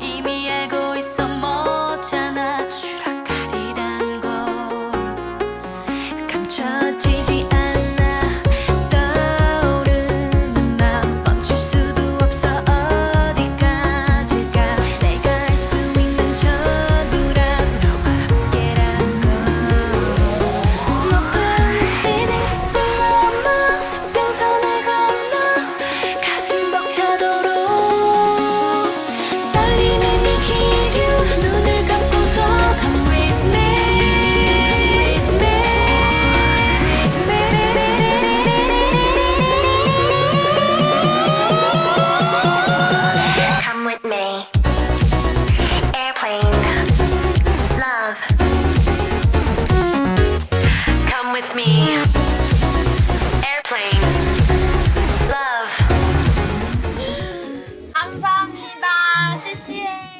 이미 알고 있어 뭐잖아. 추락하리란 걸 감춰지지 않아. 떠오르는 맘 멈출 수도 없어. 어디까지 가. 내가 할 수 있는 전부란 너와 함께란 걸. 높은 feelings 불러마 수평선을 건너 가슴 벅차도록 떨리는 이 기류 눈을 감고서 come with me, with me, with me. Come with me. Airplane, love. Come with me. Airplane, love. 감사합니다. 시시해.